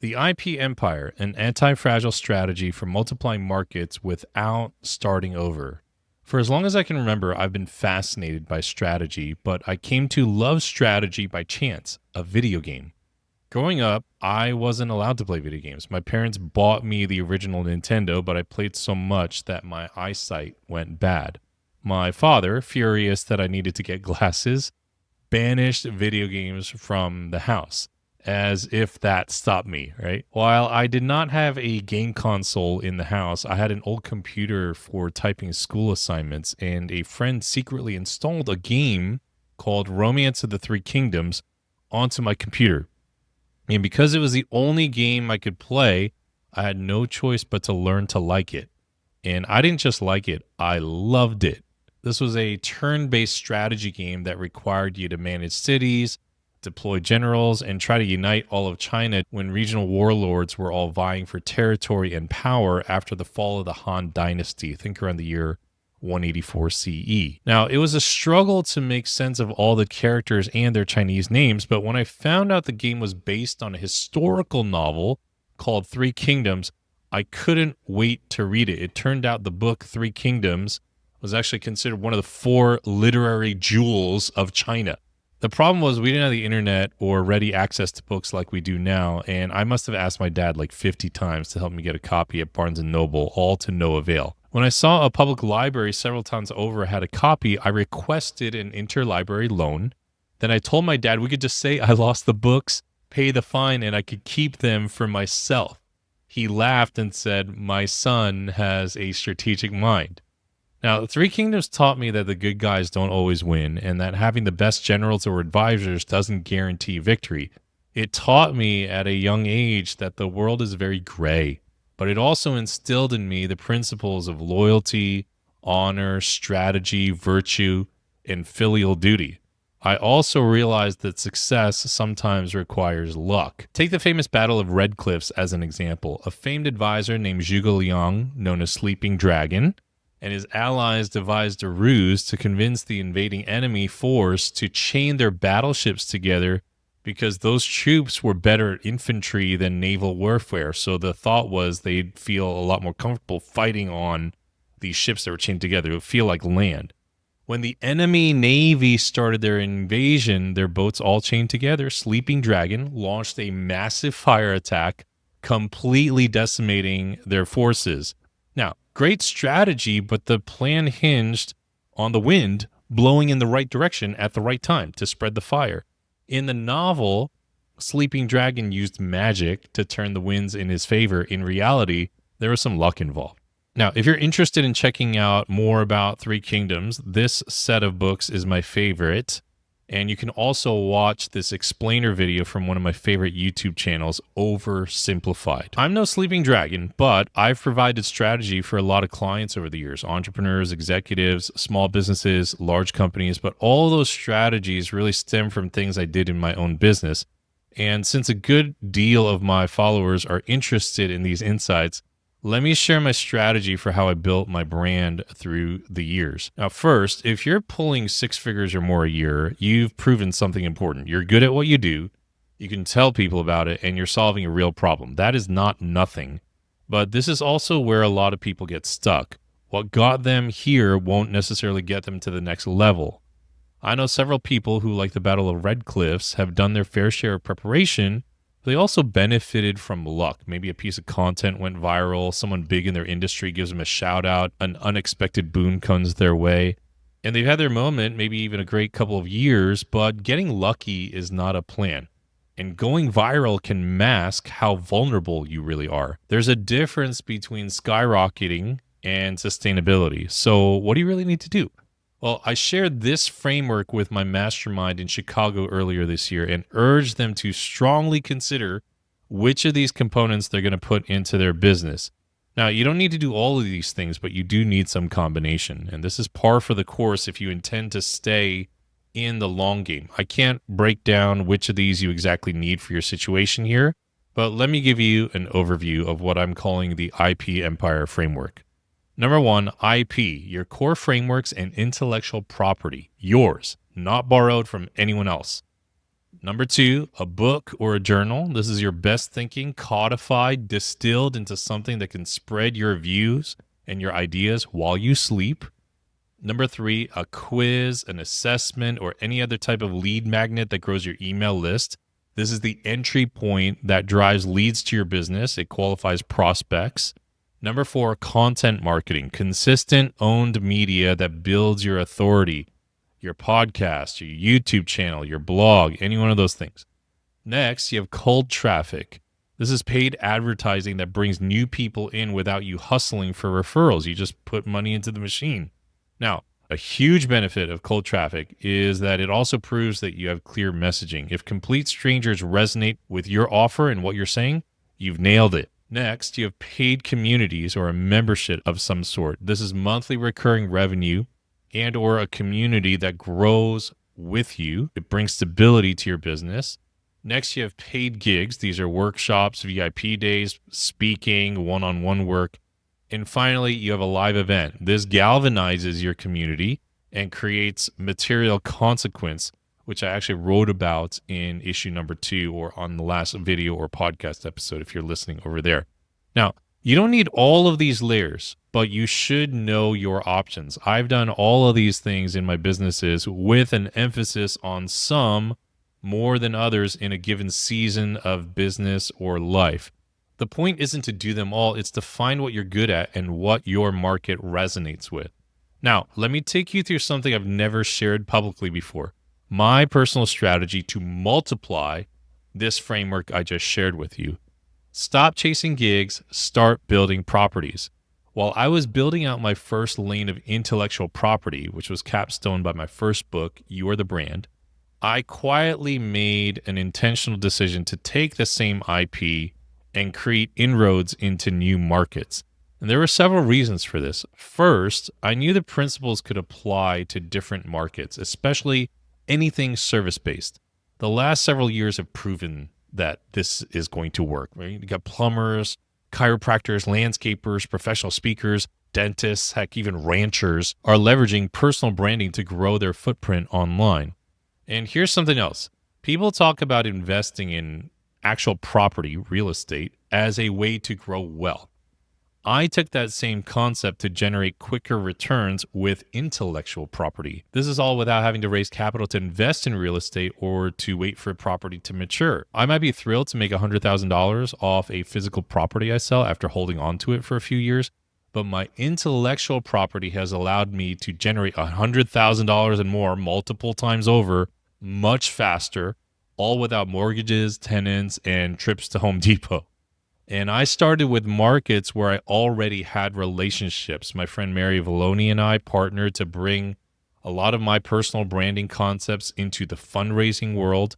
The IP Empire, an anti-fragile strategy for multiplying markets without starting over. For as long as I can remember, I've been fascinated by strategy, but I came to love strategy by chance, a video game. Growing up, I wasn't allowed to play video games. My parents bought me the original Nintendo, but I played so much that my eyesight went bad. My father, furious that I needed to get glasses, banished video games from the house, as if that stopped me, right? While I did not have a game console in the house, I had an old computer for typing school assignments, and a friend secretly installed a game called Romance of the Three Kingdoms onto my computer. And because it was the only game I could play, I had no choice but to learn to like it. And I didn't just like it, I loved it. This was a turn-based strategy game that required you to manage cities, deploy generals, and try to unite all of China when regional warlords were all vying for territory and power after the fall of the Han Dynasty, I think around the year 184 CE. Now, it was a struggle to make sense of all the characters and their Chinese names, but when I found out the game was based on a historical novel called Three Kingdoms, I couldn't wait to read it. It turned out the book Three Kingdoms was actually considered one of the four literary jewels of China. The problem was we didn't have the internet or ready access to books like we do now, and I must have asked my dad like 50 times to help me get a copy at Barnes & Noble, all to no avail. When I saw a public library several towns over had a copy, I requested an interlibrary loan. Then I told my dad we could just say I lost the books, pay the fine, and I could keep them for myself. He laughed and said, "My son has a strategic mind." Now, Three Kingdoms taught me that the good guys don't always win, and that having the best generals or advisors doesn't guarantee victory. It taught me at a young age that the world is very gray, but it also instilled in me the principles of loyalty, honor, strategy, virtue, and filial duty. I also realized that success sometimes requires luck. Take the famous Battle of Red Cliffs as an example. A famed advisor named Zhuge Liang, known as Sleeping Dragon, and his allies devised a ruse to convince the invading enemy force to chain their battleships together because those troops were better at infantry than naval warfare. So the thought was they'd feel a lot more comfortable fighting on these ships that were chained together. It would feel like land. When the enemy navy started their invasion, their boats all chained together, Sleeping Dragon launched a massive fire attack, completely decimating their forces. Now, great strategy, but the plan hinged on the wind blowing in the right direction at the right time to spread the fire. In the novel, Sleeping Dragon used magic to turn the winds in his favor. In reality, there was some luck involved. Now, if you're interested in checking out more about Three Kingdoms, this set of books is my favorite. And you can also watch this explainer video from one of my favorite YouTube channels, Oversimplified. I'm no Sleeping Dragon, but I've provided strategy for a lot of clients over the years, entrepreneurs, executives, small businesses, large companies, but all those strategies really stem from things I did in my own business. And since a good deal of my followers are interested in these insights, let me share my strategy for how I built my brand through the years. Now, first, if you're pulling six figures or more a year, you've proven something important. You're good at what you do, you can tell people about it, and you're solving a real problem. That is not nothing. But this is also where a lot of people get stuck. What got them here won't necessarily get them to the next level. I know several people who, like the Battle of Red Cliffs, have done their fair share of preparation. They also benefited from luck. Maybe a piece of content went viral, someone big in their industry gives them a shout out, an unexpected boon comes their way, and they've had their moment, maybe even a great couple of years, but getting lucky is not a plan. And going viral can mask how vulnerable you really are. There's a difference between skyrocketing and sustainability. So what do you really need to do? Well, I shared this framework with my mastermind in Chicago earlier this year and urged them to strongly consider which of these components they're going to put into their business. Now, you don't need to do all of these things, but you do need some combination. And this is par for the course if you intend to stay in the long game. I can't break down which of these you exactly need for your situation here, but let me give you an overview of what I'm calling the IP Empire framework. Number one, IP, your core frameworks and intellectual property, yours, not borrowed from anyone else. Number two, a book or a journal. This is your best thinking codified, distilled into something that can spread your views and your ideas while you sleep. Number three, a quiz, an assessment, or any other type of lead magnet that grows your email list. This is the entry point that drives leads to your business. It qualifies prospects. Number four, content marketing, consistent owned media that builds your authority, your podcast, your YouTube channel, your blog, any one of those things. Next, you have cold traffic. This is paid advertising that brings new people in without you hustling for referrals. You just put money into the machine. Now, a huge benefit of cold traffic is that it also proves that you have clear messaging. If complete strangers resonate with your offer and what you're saying, you've nailed it. Next, you have paid communities or a membership of some sort. This is monthly recurring revenue and or a community that grows with you. It brings stability to your business. Next, you have paid gigs. These are workshops, VIP days, speaking, one-on-one work. And finally, you have a live event. This galvanizes your community and creates material consequence, which I actually wrote about in issue number 2 or on the last video or podcast episode if you're listening over there. Now, you don't need all of these layers, but you should know your options. I've done all of these things in my businesses with an emphasis on some more than others in a given season of business or life. The point isn't to do them all, it's to find what you're good at and what your market resonates with. Now, let me take you through something I've never shared publicly before. My personal strategy to multiply this framework I just shared with you. Stop chasing gigs, start building properties. While I was building out my first lane of intellectual property, which was capstoned by my first book, You Are the Brand, I quietly made an intentional decision to take the same IP and create inroads into new markets. And there were several reasons for this. First, I knew the principles could apply to different markets, especially anything service-based. The last several years have proven that this is going to work, right? You got plumbers, chiropractors, landscapers, professional speakers, dentists, heck, even ranchers are leveraging personal branding to grow their footprint online. And here's something else. People talk about investing in actual property, real estate, as a way to grow wealth. I took that same concept to generate quicker returns with intellectual property. This is all without having to raise capital to invest in real estate or to wait for a property to mature. I might be thrilled to make $100,000 off a physical property I sell after holding on to it for a few years, but my intellectual property has allowed me to generate $100,000 and more multiple times over much faster, all without mortgages, tenants, and trips to Home Depot. And I started with markets where I already had relationships. My friend Mary Valloni and I partnered to bring a lot of my personal branding concepts into the fundraising world.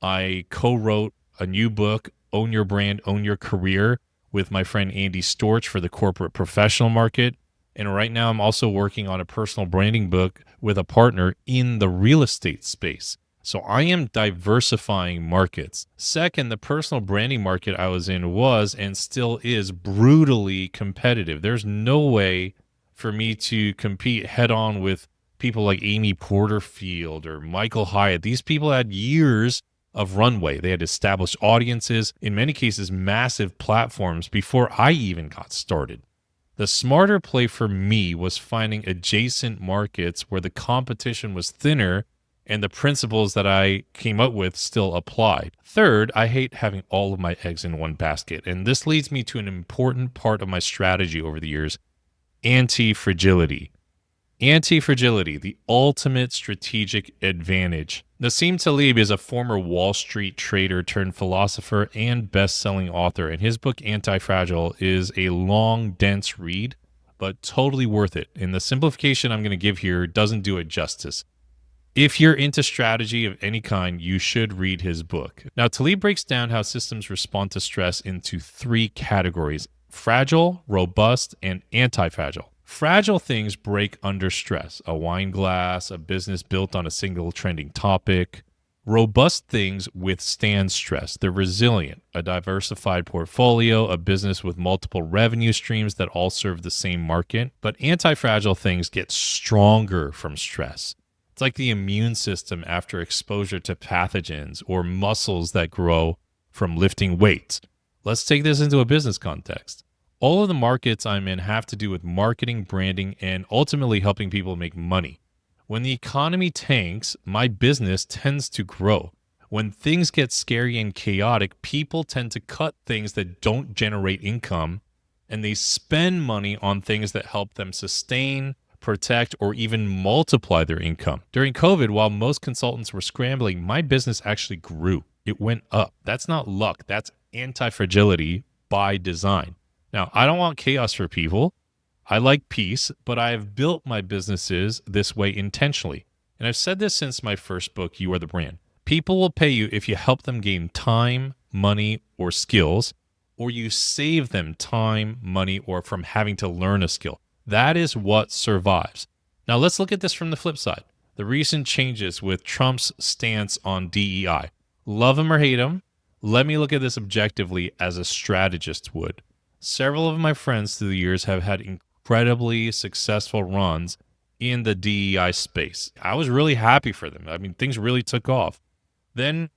I co-wrote a new book, Own Your Brand, Own Your Career, with my friend Andy Storch for the corporate professional market. And right now I'm also working on a personal branding book with a partner in the real estate space. So I am diversifying markets. Second, the personal branding market I was in was and still is brutally competitive. There's no way for me to compete head on with people like Amy Porterfield or Michael Hyatt. These people had years of runway. They had established audiences, in many cases, massive platforms before I even got started. The smarter play for me was finding adjacent markets where the competition was thinner and the principles that I came up with still applied. Third, I hate having all of my eggs in one basket. And this leads me to an important part of my strategy over the years, antifragility. Antifragility, the ultimate strategic advantage. Nassim Taleb is a former Wall Street trader turned philosopher and best-selling author, and his book Antifragile is a long, dense read, but totally worth it. And the simplification I'm going to give here doesn't do it justice. If you're into strategy of any kind, you should read his book. Now, Taleb breaks down how systems respond to stress into 3 categories: fragile, robust, and anti-fragile. Fragile things break under stress: a wine glass, a business built on a single trending topic. Robust things withstand stress. They're resilient: a diversified portfolio, a business with multiple revenue streams that all serve the same market. But anti-fragile things get stronger from stress. It's like the immune system after exposure to pathogens or muscles that grow from lifting weights. Let's take this into a business context. All of the markets I'm in have to do with marketing, branding, and ultimately helping people make money. When the economy tanks, my business tends to grow. When things get scary and chaotic, people tend to cut things that don't generate income, and they spend money on things that help them sustain, protect, or even multiply their income. During COVID, while most consultants were scrambling, my business actually grew. It went up. That's not luck. That's anti-fragility by design. Now, I don't want chaos for people. I like peace, but I have built my businesses this way intentionally. And I've said this since my first book, You Are the Brand. People will pay you if you help them gain time, money, or skills, or you save them time, money, or from having to learn a skill. That is what survives. Now let's look at this from the flip side. The recent changes with Trump's stance on DEI. Love him or hate him, let me look at this objectively as a strategist would. Several of my friends through the years have had incredibly successful runs in the DEI space. I was really happy for them. I mean, things really took off. Then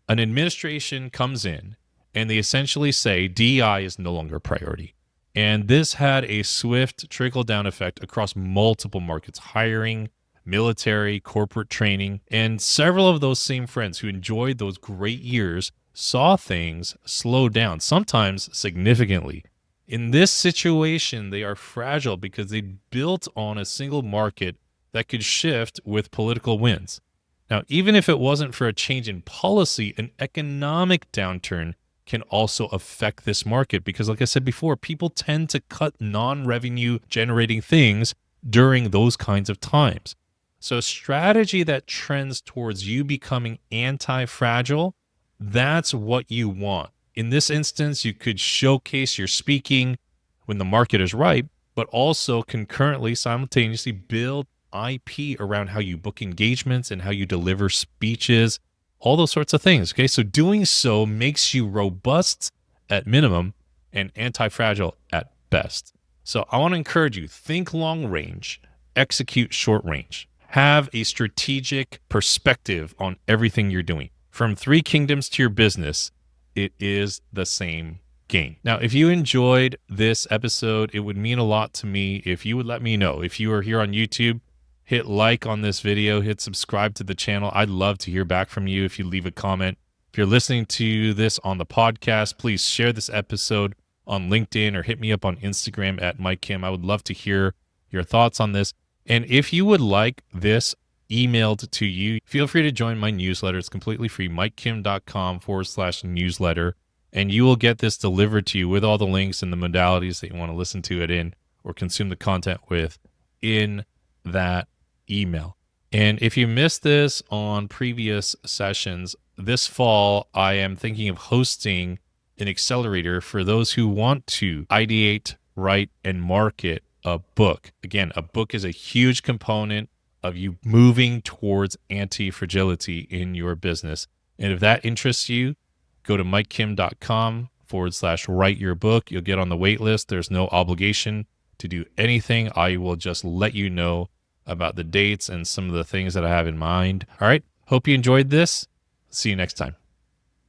an administration comes in and they essentially say DEI is no longer a priority. And this had a swift trickle-down effect across multiple markets, hiring, military, corporate training, and several of those same friends who enjoyed those great years saw things slow down, sometimes significantly. In this situation, they are fragile because they built on a single market that could shift with political winds. Now, even if it wasn't for a change in policy, an economic downturn can also affect this market because, like I said before, people tend to cut non-revenue generating things during those kinds of times. So a strategy that trends towards you becoming anti-fragile, that's what you want. In this instance, you could showcase your speaking when the market is ripe, but also concurrently, simultaneously build IP around how you book engagements and how you deliver speeches, all those sorts of things. Okay, so doing so makes you robust at minimum and anti-fragile at best. So I want to encourage you, think long range, execute short range. Have a strategic perspective on everything you're doing. From three kingdoms to your business, it is the same game. Now, if you enjoyed this episode, it would mean a lot to me if you would let me know. If you are here on YouTube, hit like on this video, hit subscribe to the channel. I'd love to hear back from you if you leave a comment. If you're listening to this on the podcast, please share this episode on LinkedIn or hit me up on Instagram at Mike Kim. I would love to hear your thoughts on this. And if you would like this emailed to you, feel free to join my newsletter. It's completely free, mikekim.com/newsletter. And you will get this delivered to you with all the links and the modalities that you want to listen to it in or consume the content with in that email. And if you missed this on previous sessions, this fall, I am thinking of hosting an accelerator for those who want to ideate, write, and market a book. Again, a book is a huge component of you moving towards anti-fragility in your business. And if that interests you, go to mikekim.com/write your book. You'll get on the wait list. There's no obligation to do anything. I will just let you know about the dates and some of the things that I have in mind. All right. Hope you enjoyed this. See you next time.